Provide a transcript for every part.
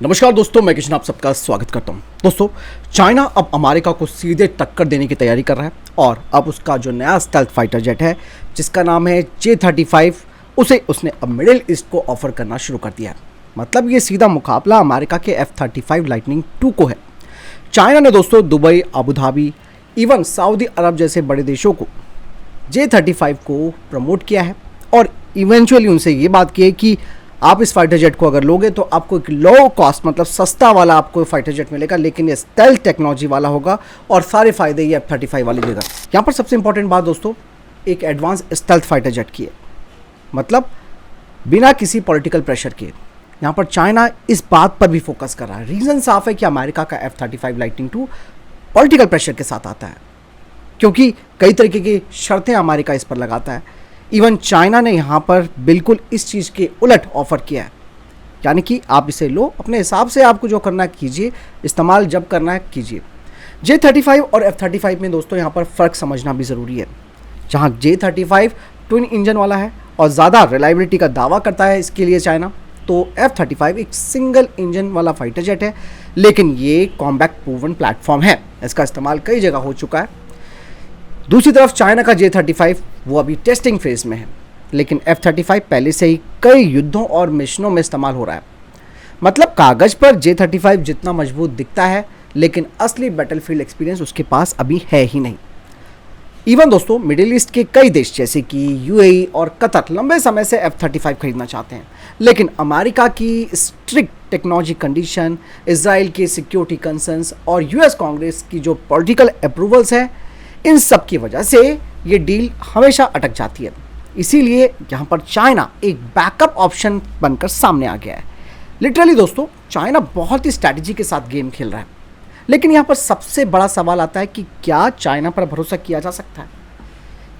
नमस्कार दोस्तों, मैं किशन आप सबका स्वागत करता हूं। दोस्तों, चाइना अब अमेरिका को सीधे टक्कर देने की तैयारी कर रहा है और अब उसका जो नया स्टेल्थ फाइटर जेट है जिसका नाम है J-35, उसे उसने अब मिडिल ईस्ट को ऑफर करना शुरू कर दिया है। मतलब ये सीधा मुकाबला अमेरिका के F-35 लाइटनिंग 2 को है। चाइना ने दोस्तों दुबई, अबू धाबी, इवन सऊदी अरब जैसे बड़े देशों को J-35 को प्रमोट किया है और इवेंचुअली उनसे ये बात की है कि आप इस फाइटर जेट को अगर लोगे तो आपको एक लो कॉस्ट मतलब सस्ता वाला आपको फाइटर जेट मिलेगा, लेकिन ये स्टेल्थ टेक्नोलॉजी वाला होगा और सारे फायदे ये F-35 वाली देगा। यहाँ पर सबसे इंपॉर्टेंट बात दोस्तों एक एडवांस स्टेल्थ फाइटर जेट की है, मतलब बिना किसी पॉलिटिकल प्रेशर के। यहाँ पर चाइना इस बात पर भी फोकस कर रहा है। रीज़न साफ है कि अमेरिका का F-35 लाइटनिंग 2 पॉलिटिकल प्रेशर के साथ आता है, क्योंकि कई तरीके की शर्तें अमेरिका इस पर लगाता है। इवन चाइना ने यहाँ पर बिल्कुल इस चीज़ के उलट ऑफर किया है, यानी कि आप इसे लो, अपने हिसाब से आपको जो करना है कीजिए, इस्तेमाल जब करना है कीजिए। J-35 और F-35 में दोस्तों यहाँ पर फ़र्क समझना भी ज़रूरी है। जहाँ J-35 ट्विन इंजन वाला है और ज़्यादा रिलायबिलिटी का दावा करता है इसके लिए चाइना, तो F-35 एक सिंगल इंजन वाला फाइटर जेट है, लेकिन ये कॉम्बैक्ट प्रूवन प्लेटफॉर्म है, इसका इस्तेमाल कई जगह हो चुका है। दूसरी तरफ चाइना का J-35 वो अभी टेस्टिंग फेज में है, लेकिन F-35 पहले से ही कई युद्धों और मिशनों में इस्तेमाल हो रहा है। मतलब कागज पर J-35 जितना मजबूत दिखता है, लेकिन असली बैटलफील्ड एक्सपीरियंस उसके पास अभी है ही नहीं। इवन दोस्तों मिडिल ईस्ट के कई देश जैसे कि UAE और कतर लंबे समय से F-35 खरीदना चाहते हैं, लेकिन अमेरिका की स्ट्रिक्ट टेक्नोलॉजी कंडीशन, इसराइल के सिक्योरिटी कंसर्न्स और US कांग्रेस की जो पॉलिटिकल अप्रूवल्स हैं, इन सब की वजह से ये डील हमेशा अटक जाती है। इसीलिए यहाँ पर चाइना एक बैकअप ऑप्शन बनकर सामने आ गया है। लिटरली दोस्तों चाइना बहुत ही स्ट्रैटेजी के साथ गेम खेल रहा है, लेकिन यहाँ पर सबसे बड़ा सवाल आता है कि क्या चाइना पर भरोसा किया जा सकता है।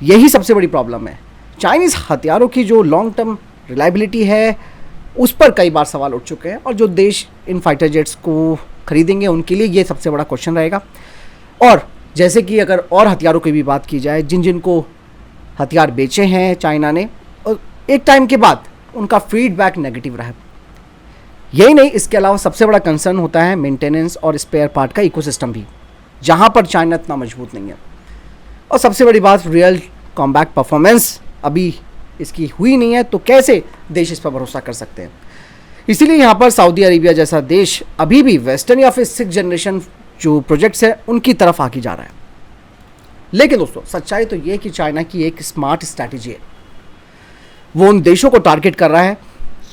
यही सबसे बड़ी प्रॉब्लम है। चाइनीज़ हथियारों की जो लॉन्ग टर्म रिलायबिलिटी है उस पर कई बार सवाल उठ चुके हैं, और जो देश इन फाइटर जेट्स को खरीदेंगे उनके लिए ये सबसे बड़ा क्वेश्चन रहेगा। और जैसे कि अगर और हथियारों की भी बात की जाए, जिन को हथियार बेचे हैं चाइना ने, और एक टाइम के बाद उनका फीडबैक नेगेटिव रहा है। यही नहीं, इसके अलावा सबसे बड़ा कंसर्न होता है मेंटेनेंस और स्पेयर पार्ट का इकोसिस्टम भी, जहां पर चाइना इतना मजबूत नहीं है। और सबसे बड़ी बात रियल कॉम्बैट परफॉर्मेंस अभी इसकी हुई नहीं है, तो कैसे देश इस पर भरोसा कर सकते हैं। इसीलिए यहाँ पर सऊदी अरेबिया जैसा देश अभी भी वेस्टर्न या फिर 6th जनरेशन जो प्रोजेक्ट्स है उनकी तरफ आगे जा रहा है। लेकिन दोस्तों सच्चाई तो ये है कि चाइना की एक स्मार्ट स्ट्रैटेजी है। वो उन देशों को टारगेट कर रहा है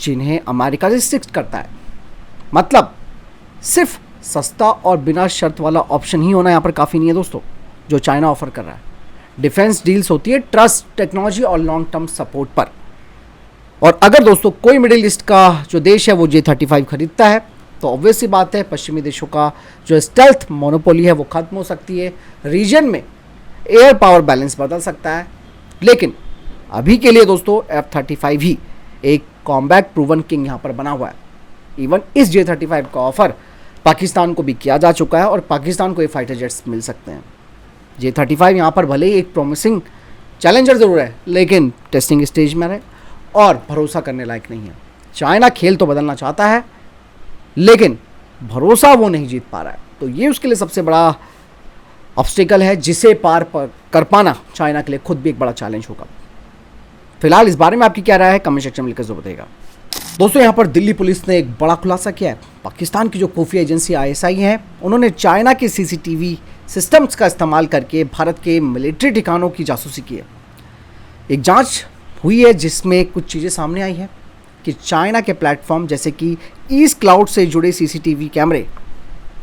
जिन्हें अमेरिका रिस्ट्रिक्ट करता है। मतलब सिर्फ सस्ता और बिना शर्त वाला ऑप्शन ही होना यहाँ पर काफ़ी नहीं है दोस्तों। जो चाइना ऑफर कर रहा है डिफेंस डील्स होती है ट्रस्ट, टेक्नोलॉजी और लॉन्ग टर्म सपोर्ट पर। और अगर दोस्तों कोई मिडिल ईस्ट का जो देश है वो J-35 खरीदता है, तो ऑब्वियस सी बात है पश्चिमी देशों का जो स्टेल्थ मोनोपोली है वो खत्म हो सकती है। रीजन में एयर पावर बैलेंस बदल सकता है। लेकिन अभी के लिए दोस्तों F-35 ही एक कॉम्बैट प्रूवन किंग यहाँ पर बना हुआ है। इवन इस J-35 का ऑफर पाकिस्तान को भी किया जा चुका है और पाकिस्तान को ये फाइटर जेट्स मिल सकते हैं। J-35 यहाँ पर भले ही एक प्रॉमिसिंग चैलेंजर ज़रूर है, लेकिन टेस्टिंग स्टेज में है और भरोसा करने लायक नहीं है। चाइना खेल तो बदलना चाहता है, लेकिन भरोसा वो नहीं जीत पा रहा है। तो ये उसके लिए सबसे बड़ा ऑब्स्टिकल है, जिसे पार कर पाना चाइना के लिए खुद भी एक बड़ा चैलेंज होगा। फिलहाल इस बारे में आपकी क्या राय है, कमेंट सेक्शन में लिखकर जरूर बताइएगा। दोस्तों यहाँ पर दिल्ली पुलिस ने एक बड़ा खुलासा किया है। पाकिस्तान की जो खुफिया एजेंसी ISI है, उन्होंने चाइना के CCTV सिस्टम्स का इस्तेमाल करके भारत के मिलिट्री ठिकानों की जासूसी की है। एक जाँच हुई है जिसमें कुछ चीज़ें सामने आई है कि चाइना के प्लेटफॉर्म जैसे कि ईस्ट क्लाउड से जुड़े CCTV कैमरे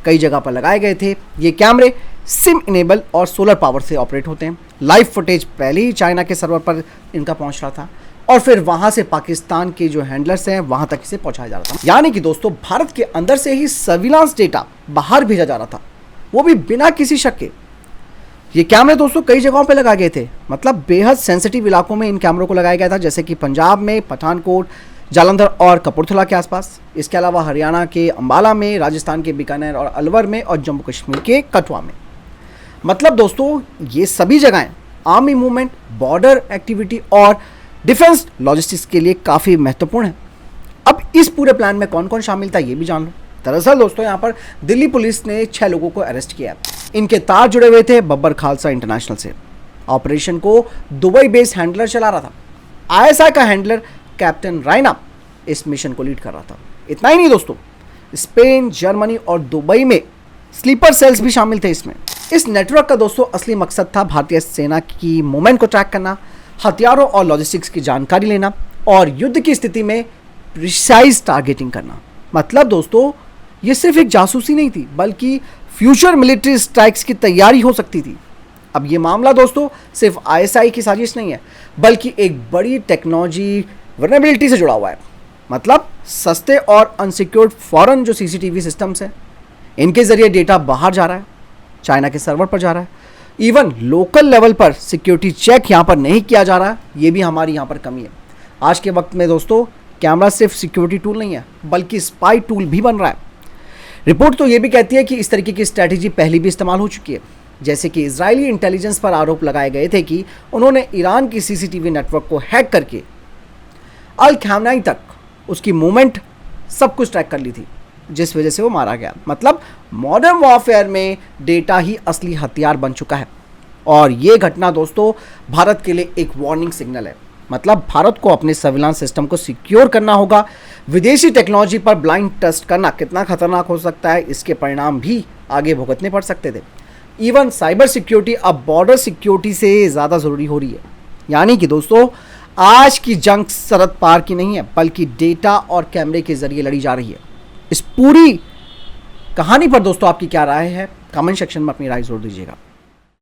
कई जगह पर लगाए गए थे। ये कैमरे सिम इनेबल और सोलर पावर से ऑपरेट होते हैं। लाइव फुटेज पहले ही चाइना के सर्वर पर इनका पहुंच रहा था और फिर वहां से पाकिस्तान के जो हैंडलर्स हैं वहां तक इसे पहुंचाया जा रहा था। यानी कि दोस्तों भारत के अंदर से ही सर्विलांस डेटा बाहर भेजा जा रहा था, वो भी बिना किसी शक के। ये कैमरे दोस्तों कई जगहों पे लगाए गए थे, मतलब बेहद सेंसिटिव इलाकों में इन कैमरों को लगाया गया था, जैसे कि पंजाब में पठानकोट, जालंधर और कपूरथला के आसपास। इसके अलावा हरियाणा के अंबाला में, राजस्थान के बीकानेर और अलवर में और जम्मू कश्मीर के कठुआ में। मतलब दोस्तों ये सभी जगहें आर्मी मूवमेंट, बॉर्डर एक्टिविटी और डिफेंस लॉजिस्टिक्स के लिए काफ़ी महत्वपूर्ण है। अब इस पूरे प्लान में कौन कौन शामिल था ये भी जान लो। दरअसल दोस्तों यहाँ पर दिल्ली पुलिस ने 6 लोगों को अरेस्ट किया। इनके तार जुड़े हुए थे बब्बर खालसा इंटरनेशनल से। ऑपरेशन को दुबई बेस्ड हैंडलर चला रहा था। आईएसआई का हैंडलर कैप्टन रायना इस मिशन को लीड कर रहा था। इतना ही नहीं दोस्तों, स्पेन, जर्मनी और दुबई में स्लीपर सेल्स भी शामिल थे इसमें। इस नेटवर्क का दोस्तों असली मकसद था भारतीय सेना की मूवमेंट को ट्रैक करना, हथियारों और लॉजिस्टिक्स की जानकारी लेना और युद्ध की स्थिति में प्रिसाइज टारगेटिंग करना। मतलब दोस्तों ये सिर्फ एक जासूसी नहीं थी, बल्कि फ्यूचर मिलिट्री स्ट्राइक्स की तैयारी हो सकती थी। अब ये मामला दोस्तों सिर्फ आईएसआई की साजिश नहीं है, बल्कि एक बड़ी टेक्नोलॉजी वल्नरेबिलिटी से जुड़ा हुआ है। मतलब सस्ते और अनसिक्योर्ड फॉरेन जो सीसीटीवी सिस्टम्स हैं, इनके जरिए डेटा बाहर जा रहा है, चाइना के सर्वर पर जा रहा है। इवन लोकल लेवल पर सिक्योरिटी चेक यहाँ पर नहीं किया जा रहा है। ये भी हमारी यहाँ पर कमी है। आज के वक्त में दोस्तों कैमरा सिर्फ सिक्योरिटी टूल नहीं है, बल्कि स्पाई टूल भी बन रहा है। रिपोर्ट तो ये भी कहती है कि इस तरीके की स्ट्रैटेजी पहले भी इस्तेमाल हो चुकी है। जैसे कि इजरायली इंटेलिजेंस पर आरोप लगाए गए थे कि उन्होंने ईरान की सीसीटीवी नेटवर्क को हैक करके अल खामनेई तक उसकी मूवमेंट सब कुछ ट्रैक कर ली थी, जिस वजह से वो मारा गया। मतलब मॉडर्न वॉरफेयर में डेटा ही असली हथियार बन चुका है। और ये घटना दोस्तों भारत के लिए एक वार्निंग सिग्नल है। मतलब भारत को अपने सर्विलांस सिस्टम को सिक्योर करना होगा। विदेशी टेक्नोलॉजी पर ब्लाइंड ट्रस्ट करना कितना खतरनाक हो सकता है, इसके परिणाम भी आगे भुगतने पड़ सकते थे। इवन साइबर सिक्योरिटी अब बॉर्डर सिक्योरिटी से ज़्यादा ज़रूरी हो रही है। यानी कि दोस्तों आज की जंग सरहद पार की नहीं है, बल्कि डेटा और कैमरे के जरिए लड़ी जा रही है। इस पूरी कहानी पर दोस्तों आपकी क्या राय है? कमेंट सेक्शन में अपनी राय जरूर दीजिएगा।